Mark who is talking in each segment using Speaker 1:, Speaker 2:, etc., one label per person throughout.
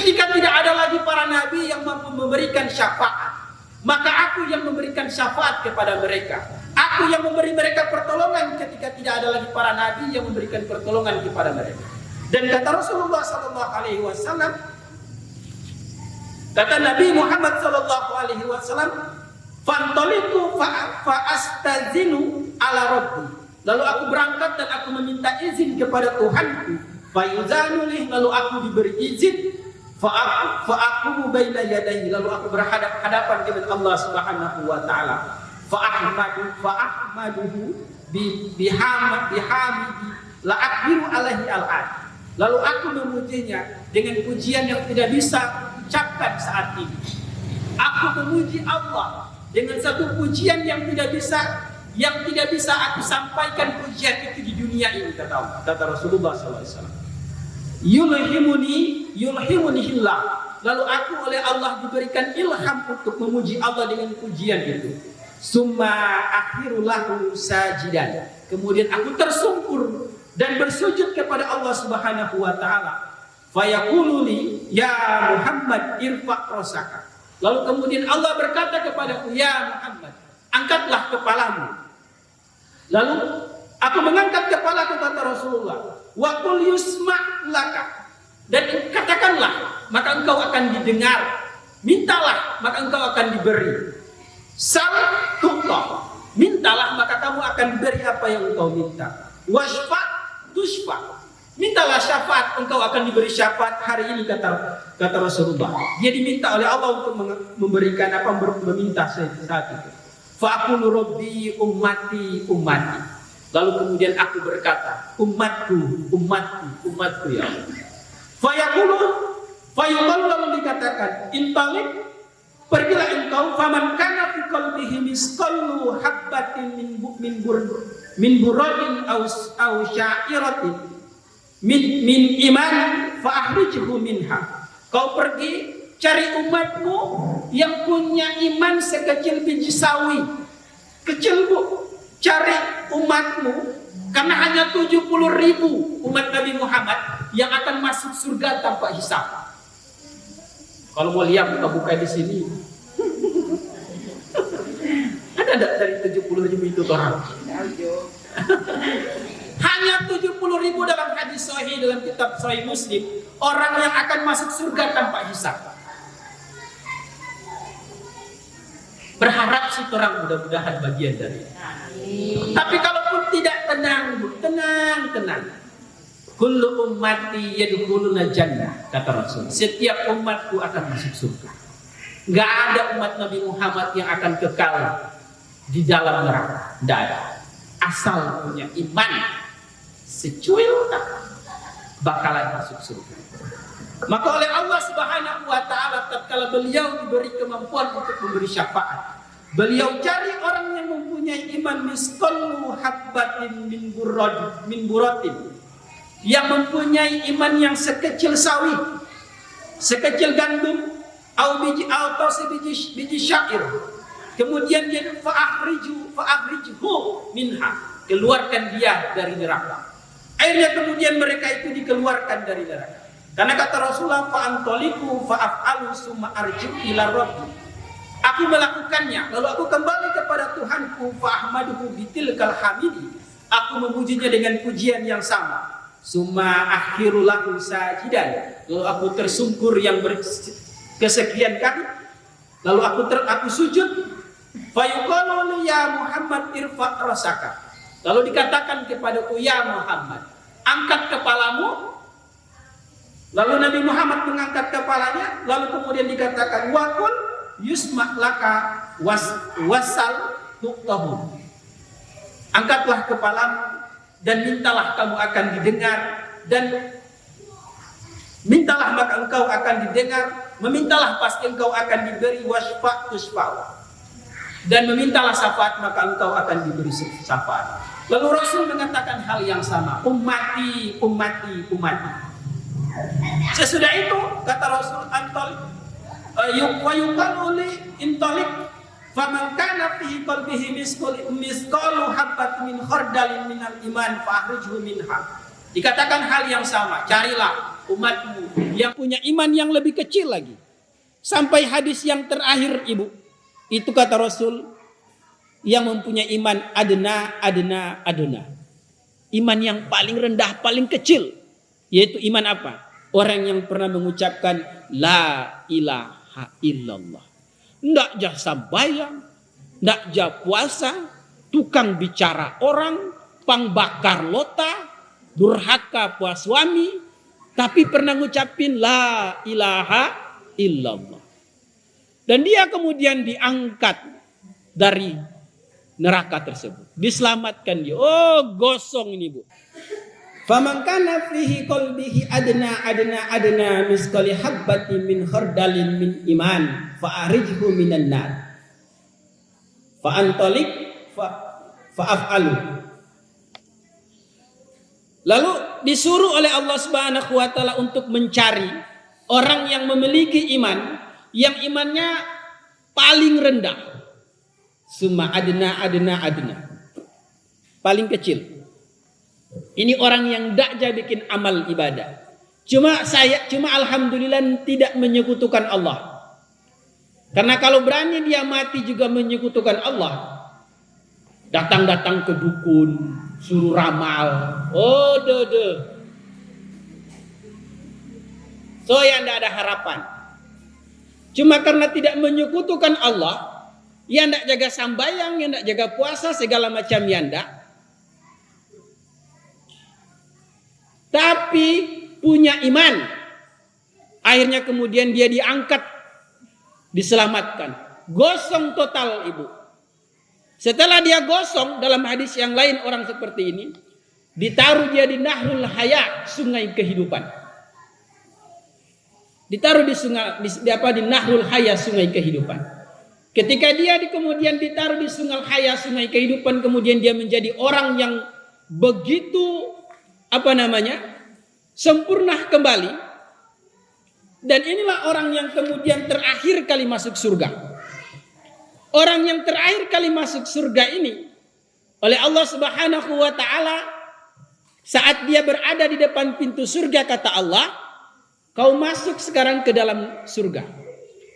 Speaker 1: Ketika tidak ada lagi para nabi yang mampu memberikan syafaat, maka aku yang memberikan syafaat kepada mereka. Aku yang memberi mereka pertolongan ketika tidak ada lagi para nabi yang memberikan pertolongan kepada mereka. Dan kata Rasulullah SAW, kata Nabi Muhammad SAW, "Fantoliku fa'astazinu ala Rabbi." Lalu aku berangkat dan aku meminta izin kepada Tuhanku. Fayuzanulih, lalu aku diberi izin. Fa'aqumu baina yadayhi, lalu aku berhadapan dengan Allah Subhanahu wa taala. Fa'ahmaduhu bihamidi la akbiru alaihi al-ad. Lalu aku memujinya dengan pujian yang tidak bisa ucapkan saat ini. Aku memuji Allah dengan satu pujian yang tidak bisa aku sampaikan pujian itu di dunia ini, kata Rasulullah SAW. Yulhimunihillah. Lalu aku oleh Allah diberikan ilham untuk memuji Allah dengan pujian itu. Summa akhirulahu sajidan. Kemudian aku tersungkur dan bersujud kepada Allah Subhanahu wa taala. Fayaqululi ya Muhammad irfa' rasaka. Lalu kemudian Allah berkata kepadaku, ya Muhammad, angkatlah kepalamu. Lalu aku mengangkat kepalaku, kata Rasulullah. Wa qul yusma' laka. Dan katakanlah, maka engkau akan didengar. Mintalah, maka engkau akan diberi. Sal tuqta. Mintalah, maka kamu akan diberi apa yang engkau minta. Washfa' tushfa'. Mintalah syafaat, engkau akan diberi syafaat hari ini, kata Rasulullah. Dia diminta oleh Allah untuk memberikan apa, meminta saat itu. Fa'aqulu rabbi ummati. Lalu kemudian aku berkata, umatku ya Allah. Fayaqulu, lalu dikatakan, intalik, pergilah engkau, faman kana fi qalbihi misqalu habbatin min buradin aw sya'iratin min iman fa akhrijhu minha. Kau pergi cari umatmu yang punya iman sekecil biji sawi. Kecil, Bu. Cari umatmu, karena hanya 70.000 umat Nabi Muhammad yang akan masuk surga tanpa hisab. Kalau mau lihat, buka-buka di sini. Ada enggak dari 70.000 itu orang? Hanya 70.000 dalam hadis sahih, dalam kitab Sahih Muslim, orang yang akan masuk surga tanpa hisab. Berharap sih orang mudah-mudahan bagian dari itu. Tapi kalaupun tidak, tenang. Kullu ummati yadkhuluna jannah, kata Rasul. Setiap umatku akan masuk surga. Enggak ada umat Nabi Muhammad yang akan kekal di dalam neraka. Enggak ada. Asal punya iman secuil tak bakalan masuk surga. Maka oleh Allah Subhanahu wa taala tatkala beliau diberi kemampuan untuk memberi syafaat, beliau cari orang yang mempunyai iman misqalu habbatin min buratin, yang mempunyai iman yang sekecil sawi, sekecil gandum, atau sebiji syair. Kemudian dia fa'akhrijhu minha, keluarkan dia dari neraka. Akhirnya kemudian mereka itu dikeluarkan dari neraka. Karena kata Rasulullah, fa'antoliku fa'af'alu summa arji'u ila rabbi. Aku melakukannya, lalu aku kembali kepada Tuhanku, fa'ahmaduhu bitilkal hamidi. Aku memujinya dengan pujian yang sama. Summa akhiru lahu sajidan. Lalu aku tersungkur yang kesekian kali. Lalu aku sujud. Fayuqalu ya Muhammad irfa' rasaka. Lalu dikatakan kepadaku, ya Muhammad, angkat kepalamu. Lalu Nabi Muhammad mengangkat kepalanya. Lalu kemudian dikatakan, waqul yusma' laka wasal tuqtahu. Angkatlah kepalamu dan mintalah kamu akan didengar, dan mintalah maka engkau akan didengar, memintalah pasti engkau akan diberi, wasfa' tusfa', dan memintalah syafaat maka engkau akan diberi syafaat. Lalu Rasul mengatakan hal yang sama, ummati. Sesudah itu kata Rasul, intalik faman kana fi qalbihi misqalu habbat min khardalin minal iman fa akhrijhu minha. Dikatakan hal yang sama, carilah umatmu yang punya iman yang lebih kecil lagi. Sampai hadis yang terakhir ibu, itu kata Rasul, yang mempunyai iman adna. Iman yang paling rendah, paling kecil. Yaitu iman apa? Orang yang pernah mengucapkan la ilaha illallah. Ndak jah sambayang, ndak jah puasa, tukang bicara orang, pangbakar lota, durhaka puas suami, tapi pernah ngucapin la ilaha illallah. Dan dia kemudian diangkat dari neraka tersebut, diselamatkan dia. Oh, gosong ini bu. Faman kana fihi qalbihi adna misqali habbati min khardalin min iman fa arijhu minan nar fa antalik fa af'alu. Lalu disuruh oleh Allah Subhanahu wa taala untuk mencari orang yang memiliki iman yang imannya paling rendah. Summa adna. Paling kecil. Ini orang yang tidak bikin amal ibadah. Cuma alhamdulillah tidak menyekutukan Allah. Karena kalau berani dia mati juga menyekutukan Allah, datang ke dukun, suruh ramal. Oh, so yang tidak ada harapan. Cuma karena tidak menyekutukan Allah, yang tidak jaga sambayang, yang tidak jaga puasa, segala macam yang tidak. Tapi punya iman. Akhirnya kemudian dia diangkat, diselamatkan. Gosong total ibu. Setelah dia gosong, dalam hadis yang lain orang seperti ini, ditaruh dia di Nahrul Haya, sungai kehidupan. Ditaruh di sungai di Nahrul Haya, sungai kehidupan. Ketika dia kemudian ditaruh di sungai Haya, sungai kehidupan, kemudian dia menjadi orang yang begitu sempurna kembali. Dan inilah orang yang kemudian terakhir kali masuk surga. Orang yang terakhir kali masuk surga ini oleh Allah Subhanahu wa taala, saat dia berada di depan pintu surga, kata Allah, kau masuk sekarang ke dalam surga.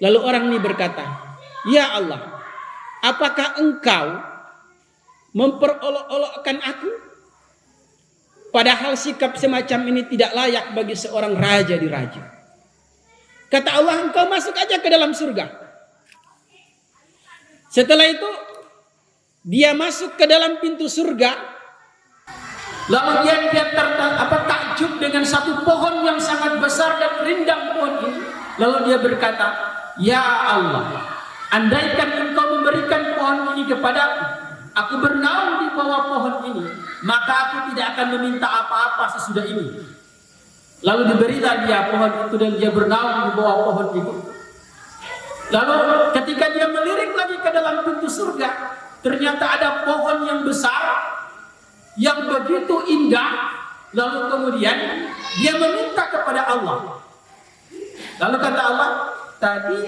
Speaker 1: Lalu orang ini berkata, ya Allah, apakah engkau memperolok-olokkan aku? Padahal sikap semacam ini tidak layak bagi seorang raja di raja. Kata Allah, engkau masuk aja ke dalam surga. Setelah itu dia masuk ke dalam pintu surga. Lalu dia takjub dengan satu pohon yang sangat besar dan rindang pohon ini. Lalu dia berkata, ya Allah, andaikan engkau memberikan pohon ini kepadaku, aku bernaung di bawah pohon ini, maka aku tidak akan meminta apa-apa sesudah ini. Lalu diberilah dia pohon itu dan dia bernaung di bawah pohon itu. Lalu ketika dia melirik lagi ke dalam pintu surga, ternyata ada pohon yang besar, yang begitu indah. Lalu kemudian dia meminta kepada Allah. Lalu kata Allah, tadi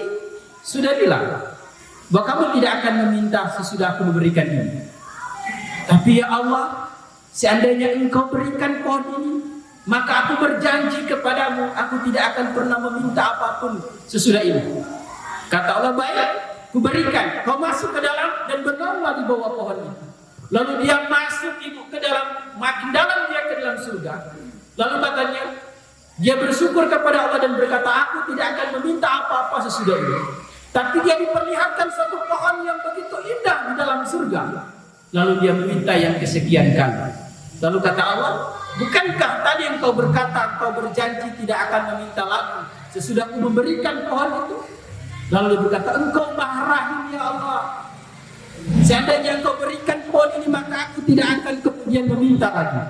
Speaker 1: sudah bilang bahwa kamu tidak akan meminta sesudah aku memberikan ini. Tapi ya Allah, seandainya engkau berikan pohon ini, maka aku berjanji kepadamu, aku tidak akan pernah meminta apapun sesudah ini. Kata Allah, baik, aku berikan. Kau masuk ke dalam dan bernaunglah di bawah pohon ini. Lalu dia masuk ibu ke dalam, makin dalam dia ke dalam surga. Lalu katanya, dia bersyukur kepada Allah dan berkata, aku tidak akan meminta apa-apa sesudah ini. Tapi dia diperlihatkan satu pohon yang begitu indah di dalam surga. Lalu dia meminta yang kesekian kali. Lalu kata Allah, bukankah tadi yang kau berkata, kau berjanji tidak akan meminta lagi sesudah aku memberikan pohon itu? Lalu dia berkata, engkau Maha Rahim ya Allah. Seandainya engkau berikan pohon ini, maka aku tidak akan kemudian meminta lagi.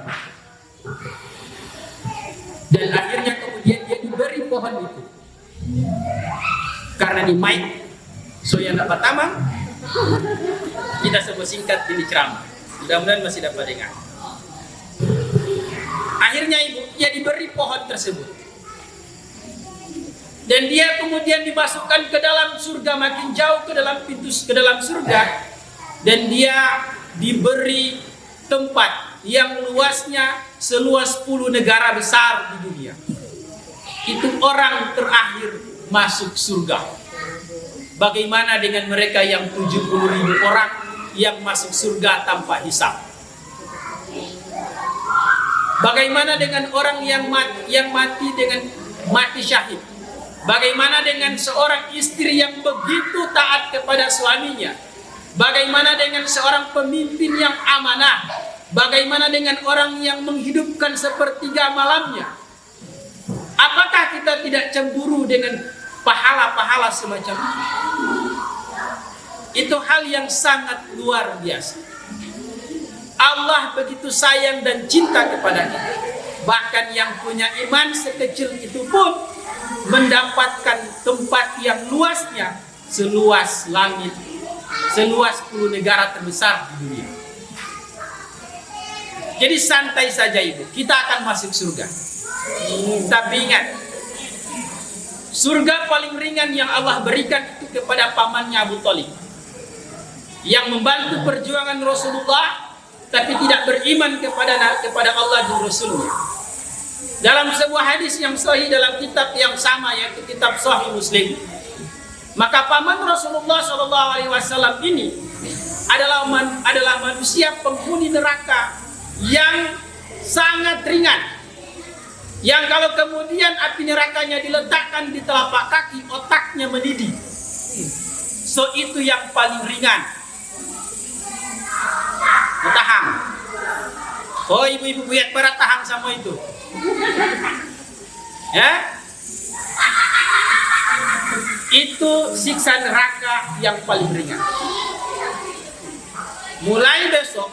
Speaker 1: Dan akhirnya kemudian dia diberi pohon itu. Karena di mic, so yang dapat pertama, kita sebut singkat ini ceramah. Mudah-mudahan masih dapat dengar. Akhirnya ibu, dia diberi pohon tersebut. Dan dia kemudian dimasukkan ke dalam surga, makin jauh ke dalam pintu ke dalam surga. Dan dia diberi tempat yang luasnya seluas 10 negara besar di dunia. itu orang terakhir masuk surga. Bagaimana dengan mereka yang 70.000 orang yang masuk surga tanpa hisab? Bagaimana dengan orang yang mati dengan mati syahid? Bagaimana dengan seorang istri yang begitu taat kepada suaminya? Bagaimana dengan seorang pemimpin yang amanah? Bagaimana dengan orang yang menghidupkan sepertiga malamnya? Apakah kita tidak cemburu dengan pahala-pahala semacam itu? Itu hal yang sangat luar biasa. Allah begitu sayang dan cinta kepada kita. Bahkan yang punya iman sekecil itu pun mendapatkan tempat yang luasnya seluas langit, seluas 10 negara terbesar di dunia. Jadi santai saja ibu, kita akan masuk surga. Tapi ingat, surga paling ringan yang Allah berikan itu kepada pamannya Abu Thalib, yang membantu perjuangan Rasulullah tapi tidak beriman kepada Allah dan Rasulnya. Dalam sebuah hadis yang sahih dalam kitab yang sama, yaitu kitab Sahih Muslim, maka paman Rasulullah SAW ini adalah manusia penghuni neraka yang sangat ringan, yang kalau kemudian api nerakanya diletakkan di telapak kaki, otaknya mendidih. So itu yang paling ringan. Tahang. Oh ibu-ibu buyat berat tahang sama itu. Ya? Itu siksa neraka yang paling ringan. Mulai besok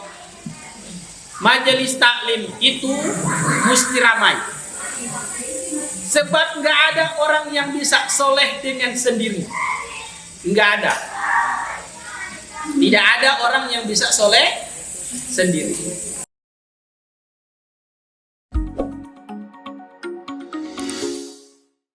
Speaker 1: majelis taklim itu mesti ramai. Sebab nggak ada orang yang bisa soleh dengan sendiri. Nggak ada. Tidak ada orang yang bisa soleh sendiri.